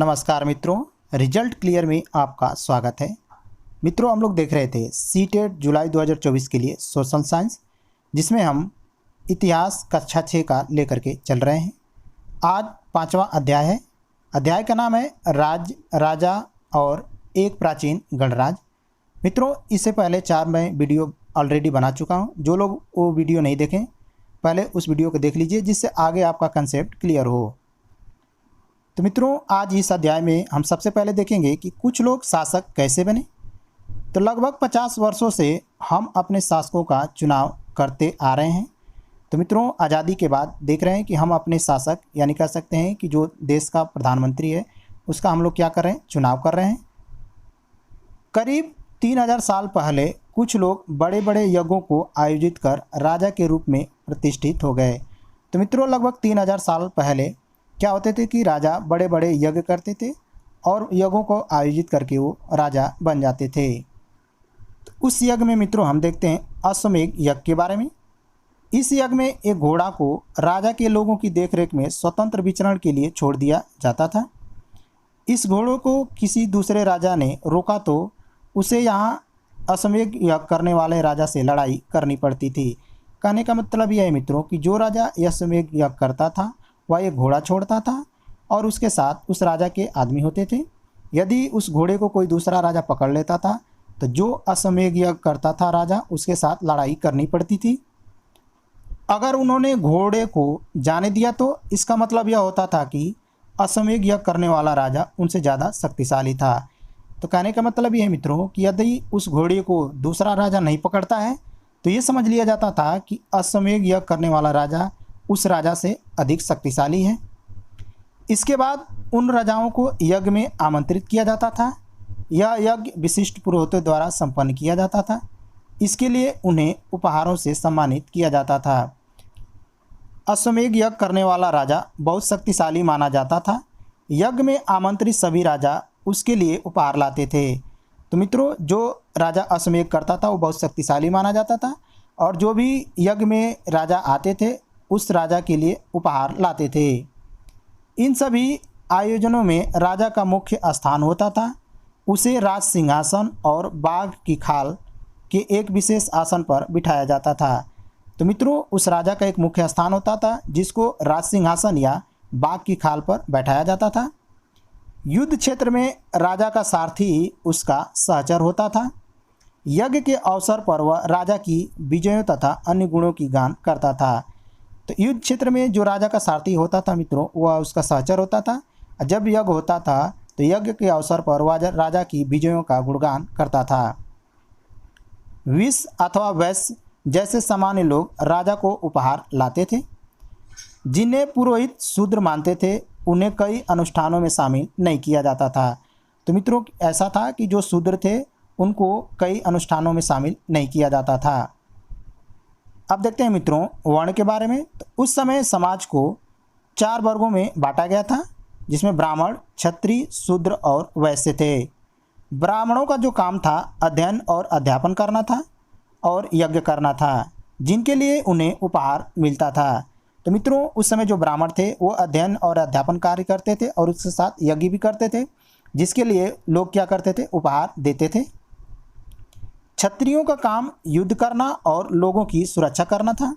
नमस्कार मित्रों, result clear में आपका स्वागत है। मित्रों, हम लोग देख रहे थे सीटेट जुलाई 2024 के लिए सोशल साइंस, जिसमें हम इतिहास कक्षा 6 का लेकर के चल रहे हैं। आज 5वां अध्याय है। अध्याय का नाम है राज, राजा और एक प्राचीन गणराज। मित्रों, इससे पहले 4 मैं वीडियो ऑलरेडी बना चुका हूं। जो लोग वो वीडियो नहीं देखें, पहले उस वीडियो को देख लीजिए, जिससे आगे आपका कंसेप्ट क्लियर हो। तो मित्रों, आज इस अध्याय में हम सबसे पहले देखेंगे कि कुछ लोग शासक कैसे बने। तो लगभग 50 वर्षों से हम अपने शासकों का चुनाव करते आ रहे हैं। तो मित्रों, आज़ादी के बाद देख रहे हैं कि हम अपने शासक, यानी कह सकते हैं कि जो देश का प्रधानमंत्री है, उसका हम लोग क्या कर रहे हैं, चुनाव कर रहे हैं। करीब 3000 साल पहले कुछ लोग बड़े बड़े यज्ञों को आयोजित कर राजा के रूप में प्रतिष्ठित हो गए। तो मित्रों, लगभग 3000 साल पहले क्या होते थे कि राजा बड़े बड़े यज्ञ करते थे और यज्ञों को आयोजित करके वो राजा बन जाते थे। तो उस यज्ञ में मित्रों हम देखते हैं अश्वमेध यज्ञ के बारे में। इस यज्ञ में एक घोड़ा को राजा के लोगों की देखरेख में स्वतंत्र विचरण के लिए छोड़ दिया जाता था। इस घोड़े को किसी दूसरे राजा ने रोका तो उसे यहाँ अश्वमेध यज्ञ करने वाले राजा से लड़ाई करनी पड़ती थी। कहने का मतलब यह है मित्रों कि जो राजा अश्वमेध यज्ञ करता था वह एक घोड़ा छोड़ता था और उसके साथ उस राजा के आदमी होते थे। यदि उस घोड़े को कोई दूसरा राजा पकड़ लेता था तो जो अश्वमेध यज्ञ करता था राजा, उसके साथ लड़ाई करनी पड़ती थी। अगर उन्होंने घोड़े को जाने दिया तो इसका मतलब यह होता था कि अश्वमेध यज्ञ करने वाला राजा उनसे ज़्यादा शक्तिशाली था। तो कहने का मतलब यह है मित्रों कि यदि उस घोड़े को दूसरा राजा नहीं पकड़ता है तो ये समझ लिया जाता था कि अश्वमेध यज्ञ करने वाला राजा उस राजा से अधिक शक्तिशाली है। इसके बाद उन राजाओं को यज्ञ में आमंत्रित किया जाता था। यह यज्ञ विशिष्ट पुरोहितों द्वारा संपन्न किया जाता था। इसके लिए उन्हें उपहारों से सम्मानित किया जाता था। अश्वमेध यज्ञ करने वाला राजा बहुत शक्तिशाली माना जाता था। यज्ञ में आमंत्रित सभी राजा उसके लिए उपहार लाते थे। तो मित्रों, जो राजा अश्वमेध करता था वो बहुत शक्तिशाली माना जाता था और जो भी यज्ञ में राजा आते थे उस राजा के लिए उपहार लाते थे। इन सभी आयोजनों में राजा का मुख्य स्थान होता था। उसे राज सिंहासन और बाघ की खाल के एक विशेष आसन पर बिठाया जाता था। तो मित्रों, उस राजा का एक मुख्य स्थान होता था जिसको राज सिंहासन या बाघ की खाल पर बैठाया जाता था। युद्ध क्षेत्र में राजा का सारथी उसका सहचर होता था। यज्ञ के अवसर पर वह राजा की विजयों तथा अन्य गुणों की गान करता था। तो युद्ध क्षेत्र में जो राजा का सारथी होता था मित्रों, वह उसका सहचर होता था। जब यज्ञ होता था तो यज्ञ के अवसर पर वह राजा की विजयों का गुणगान करता था। विष अथवा वैश्य जैसे सामान्य लोग राजा को उपहार लाते थे। जिन्हें पुरोहित शूद्र मानते थे उन्हें कई अनुष्ठानों में शामिल नहीं किया जाता था। तो मित्रों, ऐसा था कि जो शूद्र थे उनको कई अनुष्ठानों में शामिल नहीं किया जाता था। अब देखते हैं मित्रों वर्ण के बारे में। तो उस समय समाज को 4 वर्गों में बांटा गया था, जिसमें ब्राह्मण, क्षत्रिय, शूद्र और वैश्य थे। ब्राह्मणों का जो काम था अध्ययन और अध्यापन करना था और यज्ञ करना था, जिनके लिए उन्हें उपहार मिलता था। तो मित्रों, उस समय जो ब्राह्मण थे वो अध्ययन और अध्यापन कार्य करते थे और उसके साथ यज्ञ भी करते थे, जिसके लिए लोग क्या करते थे, उपहार देते थे। क्षत्रियों का काम युद्ध करना और लोगों की सुरक्षा करना था।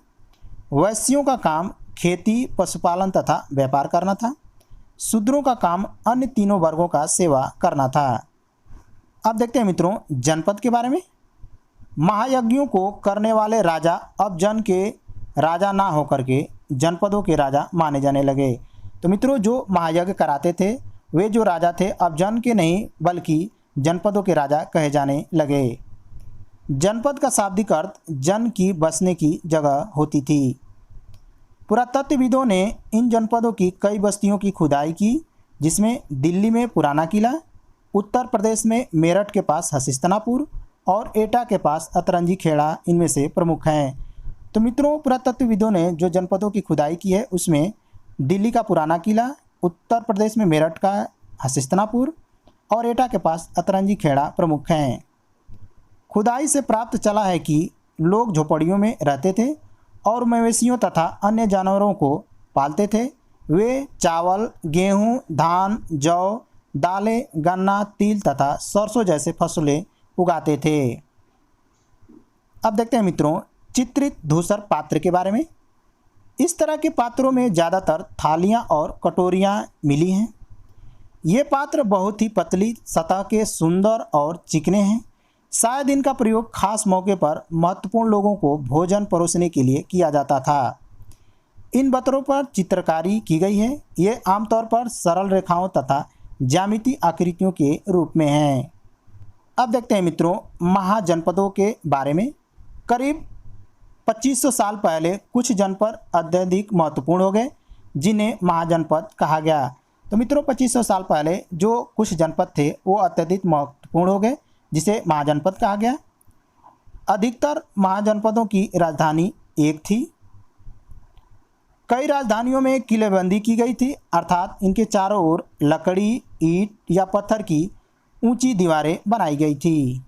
वैश्यों का काम खेती, पशुपालन तथा व्यापार करना था। शूद्रों का काम अन्य तीनों वर्गों का सेवा करना था। अब देखते हैं मित्रों जनपद के बारे में। महायज्ञों को करने वाले राजा अब जन के राजा ना होकर के जनपदों के राजा माने जाने लगे। तो मित्रों, जो महायज्ञ कराते थे वे जो राजा थे अब जन के नहीं बल्कि जनपदों के राजा कहे जाने लगे। जनपद का शाब्दिक अर्थ जन की बसने की जगह होती थी। पुरातत्वविदों ने इन जनपदों की कई बस्तियों की खुदाई की, जिसमें दिल्ली में पुराना किला, उत्तर प्रदेश में मेरठ के पास हसिस्तिनापुर और एटा के पास अतरंजी खेड़ा इनमें से प्रमुख हैं। तो मित्रों, पुरातत्वविदों ने जो जनपदों की खुदाई की है उसमें दिल्ली का पुराना किला, उत्तर प्रदेश में मेरठ का हसिस्तिनापुर और एटा के पास अतरंजी खेड़ा प्रमुख हैं। खुदाई से प्राप्त चला है कि लोग झोपड़ियों में रहते थे और मवेशियों तथा अन्य जानवरों को पालते थे। वे चावल, गेहूं, धान, जौ, दालें, गन्ना, तिल तथा सरसों जैसे फसलें उगाते थे। अब देखते हैं मित्रों चित्रित धूसर पात्र के बारे में। इस तरह के पात्रों में ज़्यादातर थालियाँ और कटोरियाँ मिली हैं। ये पात्र बहुत ही पतली सतह के, सुंदर और चिकने हैं। शायद इनका प्रयोग खास मौके पर महत्वपूर्ण लोगों को भोजन परोसने के लिए किया जाता था। इन बर्तनों पर चित्रकारी की गई है। ये आमतौर पर सरल रेखाओं तथा ज्यामितीय आकृतियों के रूप में हैं। अब देखते हैं मित्रों महाजनपदों के बारे में। करीब 2500 साल पहले कुछ जनपद अत्यधिक महत्वपूर्ण हो गए, जिन्हें महाजनपद कहा गया। तो मित्रों 2500 साल पहले जो कुछ जनपद थे वो अत्यधिक महत्वपूर्ण हो गए, जिसे महाजनपद कहा गया। अधिकतर महाजनपदों की राजधानी एक थी। कई राजधानियों में किलेबंदी की गई थी, अर्थात इनके चारों ओर लकड़ी, ईंट या पत्थर की ऊंची दीवारें बनाई गई थी।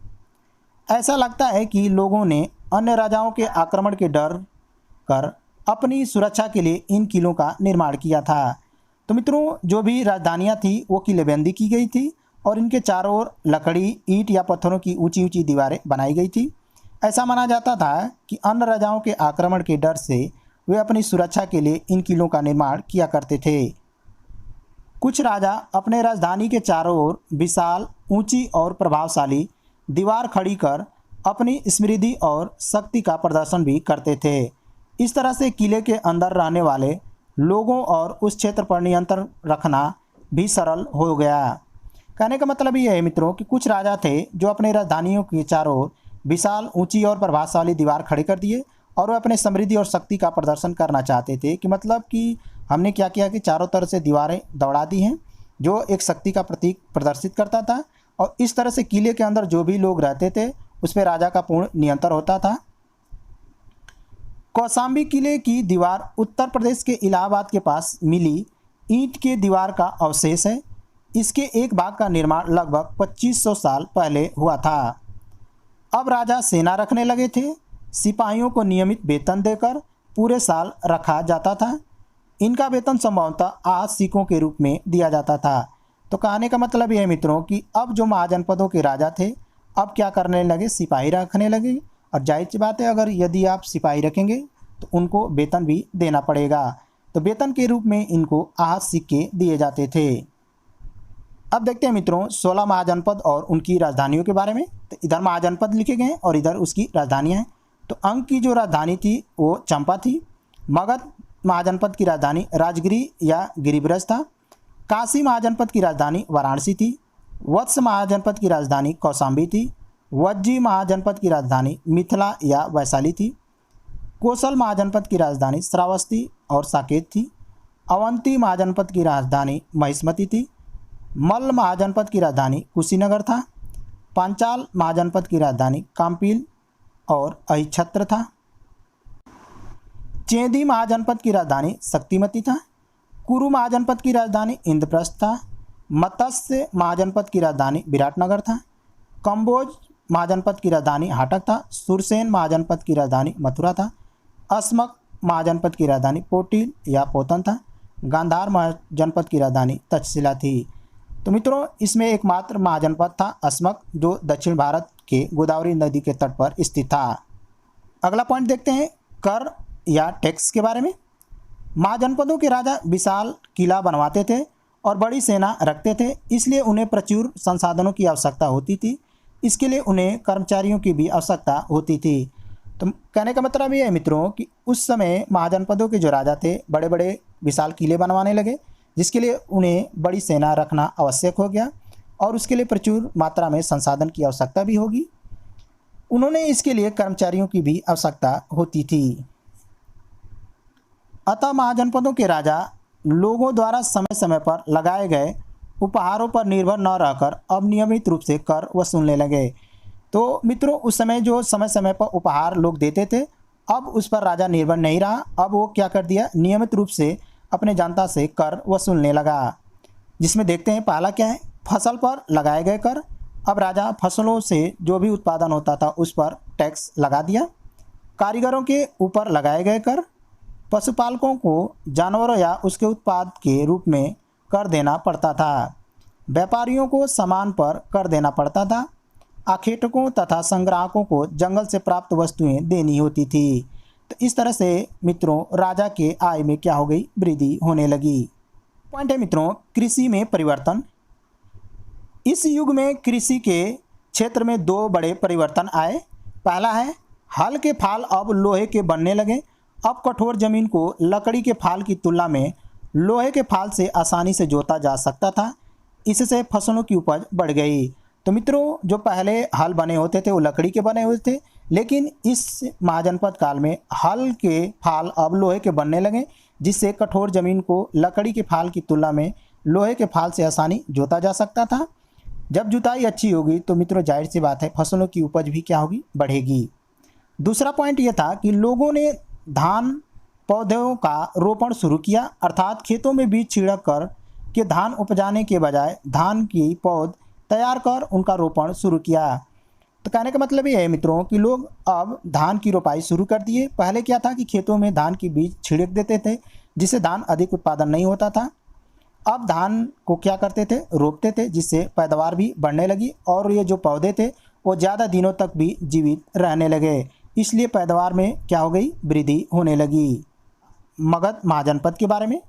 ऐसा लगता है कि लोगों ने अन्य राजाओं के आक्रमण के डर कर अपनी सुरक्षा के लिए इन किलों का निर्माण किया था। तो मित्रों जो भी राजधानियाँ थी वो किलेबंदी की गई थी और इनके चारों ओर लकड़ी, ईंट या पत्थरों की ऊंची ऊंची दीवारें बनाई गई थी। ऐसा माना जाता था कि अन्य राजाओं के आक्रमण के डर से वे अपनी सुरक्षा के लिए इन किलों का निर्माण किया करते थे। कुछ राजा अपने राजधानी के चारों ओर विशाल, ऊंची और प्रभावशाली दीवार खड़ी कर अपनी समृद्धि और शक्ति का प्रदर्शन भी करते थे। इस तरह से किले के अंदर रहने वाले लोगों और उस क्षेत्र पर नियंत्रण रखना भी सरल हो गया। कहने का मतलब ये है मित्रों कि कुछ राजा थे जो अपने राजधानियों के चारों ओर विशाल, ऊंची और प्रभावशाली दीवार खड़ी कर दिए और वे अपने समृद्धि और शक्ति का प्रदर्शन करना चाहते थे कि मतलब कि हमने क्या किया कि चारों तरफ से दीवारें दौड़ा दी हैं, जो एक शक्ति का प्रतीक प्रदर्शित करता था। और इस तरह से किले के अंदर जो भी लोग रहते थे उस पर राजा का पूर्ण नियंत्रण होता था। कौशाम्बी किले की दीवार उत्तर प्रदेश के इलाहाबाद के पास मिली ईंट के दीवार का अवशेष है। इसके एक भाग का निर्माण लगभग 2500 साल पहले हुआ था। अब राजा सेना रखने लगे थे। सिपाहियों को नियमित वेतन देकर पूरे साल रखा जाता था। इनका वेतन संभवतः आज सिक्कों के रूप में दिया जाता था। तो कहने का मतलब यह है मित्रों कि अब जो महाजनपदों के राजा थे अब क्या करने लगे, सिपाही रखने लगे। और जाहिर सी बात है अगर यदि आप सिपाही रखेंगे तो उनको वेतन भी देना पड़ेगा। तो वेतन के रूप में इनको आहत सिक्के दिए जाते थे। अब देखते हैं मित्रों 16 महाजनपद और उनकी राजधानियों के बारे में। तो इधर महाजनपद लिखे गए हैं और इधर उसकी राजधानियाँ हैं। तो अंग की जो राजधानी थी वो चंपा थी। मगध महाजनपद की राजधानी राजगिरी या गिरिब्रज था। काशी महाजनपद की राजधानी वाराणसी थी। वत्स महाजनपद की राजधानी कौशाम्बी थी। वज्जी महाजनपद की राजधानी मिथिला या वैशाली थी। कोसल महाजनपद की राजधानी श्रावस्ती और साकेत थी। अवंती महाजनपद की राजधानी महिष्मती थी। मल्ल महाजनपद की राजधानी कुशीनगर था। पांचाल महाजनपद की राजधानी काम्पील और अहिच्छत्र था। चेदी महाजनपद की राजधानी शक्तिमती था। कुरु महाजनपद की राजधानी इंद्रप्रस्थ था। मत्स्य महाजनपद की राजधानी विराटनगर था। कंबोज महाजनपद की राजधानी हाटक था। सुरसेन महाजनपद की राजधानी मथुरा था। अस्मक महाजनपद की राजधानी पोटील या पोतन था। गांधार महाजनपद की राजधानी तक्षशिला थी। तो मित्रों इसमें एकमात्र महाजनपद था अस्मक, जो दक्षिण भारत के गोदावरी नदी के तट पर स्थित था। अगला पॉइंट देखते हैं कर या टैक्स के बारे में। महाजनपदों के राजा विशाल किला बनवाते थे और बड़ी सेना रखते थे, इसलिए उन्हें प्रचुर संसाधनों की आवश्यकता होती थी। इसके लिए उन्हें कर्मचारियों की भी आवश्यकता होती थी। तो कहने का मतलब ये है मित्रों कि उस समय महाजनपदों के जो राजा थे बड़े बड़े विशाल किले बनवाने लगे, जिसके लिए उन्हें बड़ी सेना रखना आवश्यक हो गया और उसके लिए प्रचुर मात्रा में संसाधन की आवश्यकता भी होगी। उन्होंने इसके लिए कर्मचारियों की भी आवश्यकता होती थी। अतः महाजनपदों के राजा लोगों द्वारा समय समय पर लगाए गए उपहारों पर निर्भर न रहकर अब नियमित रूप से कर वसूलने लगे। तो मित्रों उस समय जो समय समय पर उपहार लोग देते थे, अब उस पर राजा निर्भर नहीं रहा। अब वो क्या कर दिया, नियमित रूप से अपने जनता से कर वसूलने लगा। जिसमें देखते हैं पहला क्या है, फसल पर लगाए गए कर। अब राजा फसलों से जो भी उत्पादन होता था उस पर टैक्स लगा दिया। कारीगरों के ऊपर लगाए गए कर। पशुपालकों को जानवरों या उसके उत्पाद के रूप में कर देना पड़ता था। व्यापारियों को सामान पर कर देना पड़ता था। आखेटकों तथा संग्राहकों को जंगल से प्राप्त वस्तुएं देनी होती थी। तो इस तरह से मित्रों राजा के आय में क्या हो गई, वृद्धि होने लगी। पॉइंट है मित्रों कृषि में परिवर्तन। इस युग में कृषि के क्षेत्र में दो बड़े परिवर्तन आए। पहला है हल के फाल अब लोहे के बनने लगे। अब कठोर जमीन को लकड़ी के फाल की तुलना में लोहे के फाल से आसानी से जोता जा सकता था। इससे फसलों की उपज बढ़ गई। तो मित्रों जो पहले हल बने होते थे वो लकड़ी के बने हुए थे, लेकिन इस महाजनपद काल में हल के फाल अब लोहे के बनने लगे, जिससे कठोर जमीन को लकड़ी के फाल की तुलना में लोहे के फाल से आसानी जोता जा सकता था। जब जुताई अच्छी होगी तो मित्रों जाहिर सी बात है फसलों की उपज भी क्या होगी, बढ़ेगी। दूसरा पॉइंट ये था कि लोगों ने धान पौधों का रोपण शुरू किया, अर्थात खेतों में बीज छिड़क कर के धान उपजाने के बजाय धान की पौध तैयार कर उनका रोपण शुरू किया। तो कहने का मतलब ये है मित्रों कि लोग अब धान की रोपाई शुरू कर दिए। पहले क्या था कि खेतों में धान की बीज छिड़क देते थे, जिससे धान अधिक उत्पादन नहीं होता था। अब धान को क्या करते थे, रोपते थे, जिससे पैदावार भी बढ़ने लगी और ये जो पौधे थे वो ज़्यादा दिनों तक भी जीवित रहने लगे, इसलिए पैदावार में क्या हो गई, वृद्धि होने लगी। मगध महाजनपद के बारे में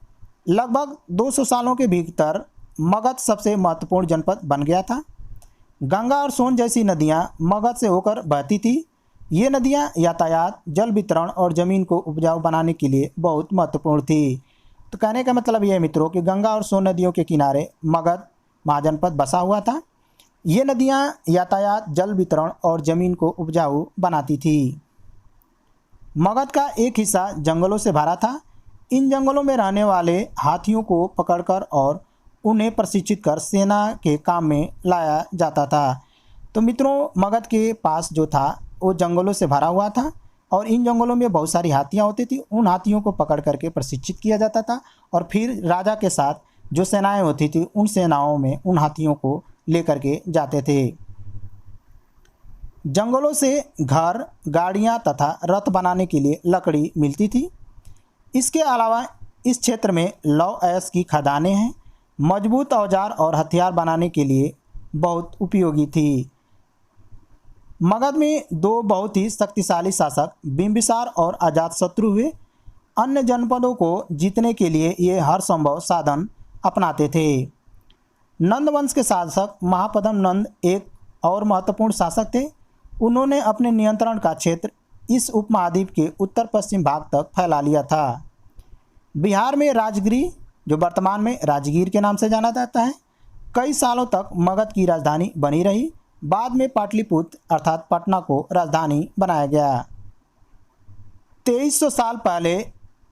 लगभग 200 सालों के भीतर मगध सबसे महत्वपूर्ण जनपद बन गया था। गंगा और सोन जैसी नदियां मगध से होकर बहती थी। ये नदियां यातायात, जल वितरण और ज़मीन को उपजाऊ बनाने के लिए बहुत महत्वपूर्ण थी। तो कहने का मतलब यह है मित्रों कि गंगा और सोन नदियों के किनारे मगध महाजनपद बसा हुआ था। ये नदियां यातायात, जल वितरण और ज़मीन को उपजाऊ बनाती थी। मगध का एक हिस्सा जंगलों से भरा था। इन जंगलों में रहने वाले हाथियों को पकड़कर और उन्हें प्रशिक्षित कर सेना के काम में लाया जाता था। तो मित्रों मगध के पास जो था वो जंगलों से भरा हुआ था और इन जंगलों में बहुत सारी हाथियाँ होती थी। उन हाथियों को पकड़ करके प्रशिक्षित किया जाता था और फिर राजा के साथ जो सेनाएं होती थी उन सेनाओं में उन हाथियों को लेकर के जाते थे। जंगलों से घर, गाड़ियां तथा रथ बनाने के लिए लकड़ी मिलती थी। इसके अलावा इस क्षेत्र में लौह अयस्क की खदानें हैं, मजबूत औजार और हथियार बनाने के लिए बहुत उपयोगी थी। मगध में दो बहुत ही शक्तिशाली शासक बिंबिसार और अजातशत्रु हुए। अन्य जनपदों को जीतने के लिए ये हर संभव साधन अपनाते थे। नंद वंश के शासक महापद्म नंद एक और महत्वपूर्ण शासक थे। उन्होंने अपने नियंत्रण का क्षेत्र इस उपमहाद्वीप के उत्तर पश्चिम भाग तक फैला लिया था। बिहार में राजगिरी, जो वर्तमान में राजगीर के नाम से जाना जाता है, कई सालों तक मगध की राजधानी बनी रही। बाद में पाटलिपुत्र अर्थात पटना को राजधानी बनाया गया। 2300 साल पहले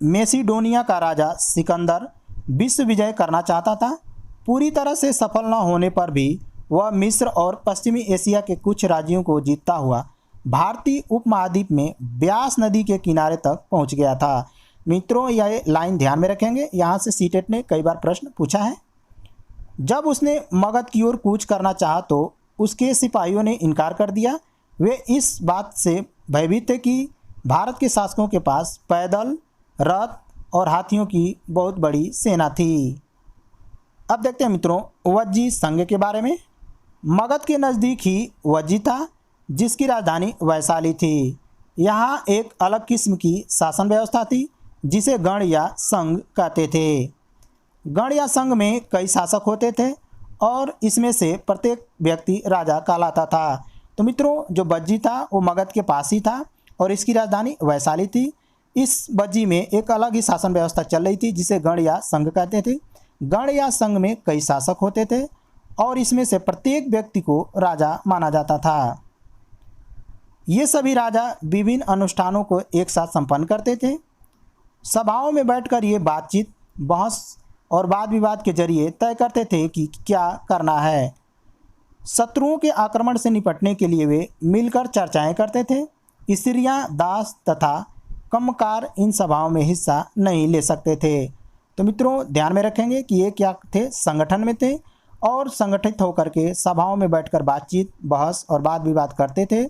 मैसिडोनिया का राजा सिकंदर विश्व विजय करना चाहता था। पूरी तरह से सफल न होने पर भी वह मिस्र और पश्चिमी एशिया के कुछ राज्यों को जीतता हुआ भारतीय उपमहाद्वीप में ब्यास नदी के किनारे तक पहुंच गया था। मित्रों यह लाइन ध्यान में रखेंगे, यहाँ से सीटेट ने कई बार प्रश्न पूछा है। जब उसने मगध की ओर कूच करना चाहा तो उसके सिपाहियों ने इनकार कर दिया। वे इस बात से भयभीत थे कि भारत के शासकों के पास पैदल, रथ और हाथियों की बहुत बड़ी सेना थी। अब देखते हैं मित्रों वज्जी संघ के बारे में। मगध के नज़दीक ही वज्जी था, जिसकी राजधानी वैशाली थी। यहाँ एक अलग किस्म की शासन व्यवस्था थी जिसे गण या संघ कहते थे। गण या संघ में कई शासक होते थे और इसमें से प्रत्येक व्यक्ति राजा कहलाता था। तो मित्रों जो वज्जी था वो मगध के पास ही था और इसकी राजधानी वैशाली थी। इस वज्जी में एक अलग ही शासन व्यवस्था चल रही थी जिसे गण या संघ कहते थे। गण या संघ में कई शासक होते थे और इसमें से प्रत्येक व्यक्ति को राजा माना जाता था। ये सभी राजा विभिन्न अनुष्ठानों को एक साथ संपन्न करते थे। सभाओं में बैठकर ये बातचीत, बहस और वाद विवाद के जरिए तय करते थे कि क्या करना है। शत्रुओं के आक्रमण से निपटने के लिए वे मिलकर चर्चाएं करते थे। स्त्रियां, दास तथा कमकार इन सभाओं में हिस्सा नहीं ले सकते थे। तो मित्रों ध्यान में रखेंगे कि ये क्या थे, संगठन में थे और संगठित होकर के सभाओं में बैठकर बातचीत, बहस और वाद विवाद करते थे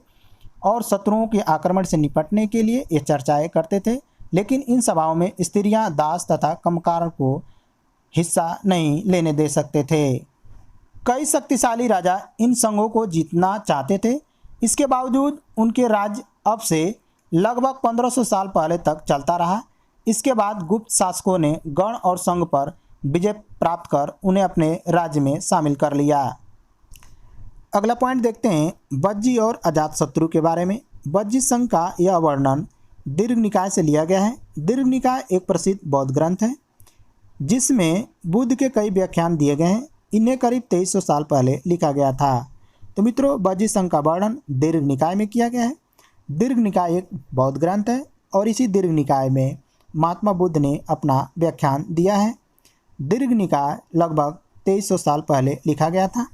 और शत्रुओं के आक्रमण से निपटने के लिए ये चर्चाएं करते थे। लेकिन इन सभाओं में स्त्रियां, दास तथा कमकार को हिस्सा नहीं लेने दे सकते थे। कई शक्तिशाली राजा इन संघों को जीतना चाहते थे। इसके बावजूद उनके राज्य अब से लगभग 1500 साल पहले तक चलता रहा। इसके बाद गुप्त शासकों ने गण और संघ पर विजय प्राप्त कर उन्हें अपने राज्य में शामिल कर लिया। अगला पॉइंट देखते हैं वज्जी और अजातशत्रु के बारे में। वज्जी संघ का यह वर्णन दीर्घ निकाय से लिया गया है। दीर्घ निकाय एक प्रसिद्ध बौद्ध ग्रंथ है जिसमें बुद्ध के कई व्याख्यान दिए गए हैं। इन्हें करीब 2300 साल पहले लिखा गया था। तो मित्रों, वज्जी संघ का वर्णन दीर्घ निकाय में किया गया है। दीर्घ निकाय एक बौद्ध ग्रंथ है और इसी दीर्घ निकाय में महात्मा बुद्ध ने अपना व्याख्यान दिया है। दीर्घ निकाय लगभग 2300 साल पहले लिखा गया था।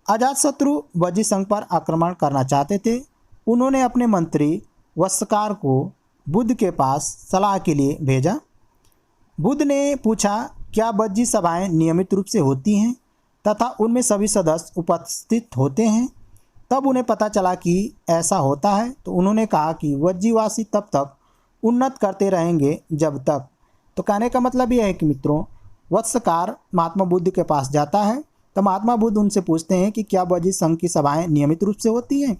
अजातशत्रु वज्जी संघ पर आक्रमण करना चाहते थे। उन्होंने अपने मंत्री वत्सकार को बुद्ध के पास सलाह के लिए भेजा। बुद्ध ने पूछा, क्या वज्जी सभाएं नियमित रूप से होती हैं तथा उनमें सभी सदस्य उपस्थित होते हैं? तब उन्हें पता चला कि ऐसा होता है। तो उन्होंने कहा कि वज्जीवासी तब तक उन्नत करते रहेंगे जब तक। तो कहने का मतलब यह है कि मित्रों, वत्सकार महात्मा बुद्ध के पास जाता है तो महात्मा बुद्ध उनसे पूछते हैं कि क्या वज्जी संघ की सभाएं नियमित रूप से होती हैं?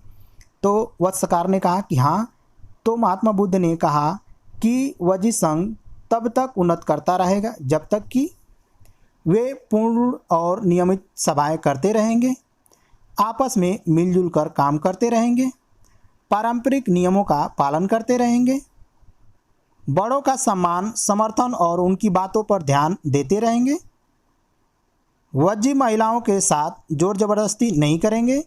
तो वत्सकार ने कहा कि हाँ। तो महात्मा बुद्ध ने कहा कि वज्जी संघ तब तक उन्नत करता रहेगा जब तक कि वे पूर्ण और नियमित सभाएं करते रहेंगे, आपस में मिलजुल कर काम करते रहेंगे, पारंपरिक नियमों का पालन करते रहेंगे, बड़ों का सम्मान समर्थन और उनकी बातों पर ध्यान देते रहेंगे, वज्जी महिलाओं के साथ जोर जबरदस्ती नहीं करेंगे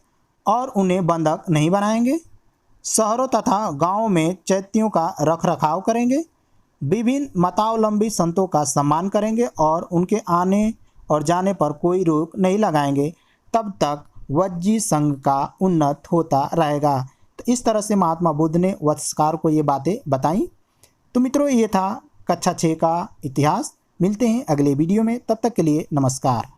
और उन्हें बंधक नहीं बनाएंगे, शहरों तथा गांवों में चैत्यों का रखरखाव करेंगे, विभिन्न मतावलंबी संतों का सम्मान करेंगे और उनके आने और जाने पर कोई रोक नहीं लगाएंगे। तब तक वज्जी संघ का उन्नत होता रहेगा। तो इस तरह से महात्मा बुद्ध ने वत्सकार को ये बातें बताई। तो मित्रों, ये था कक्षा 6 का इतिहास। मिलते हैं अगले वीडियो में, तब तक के लिए नमस्कार।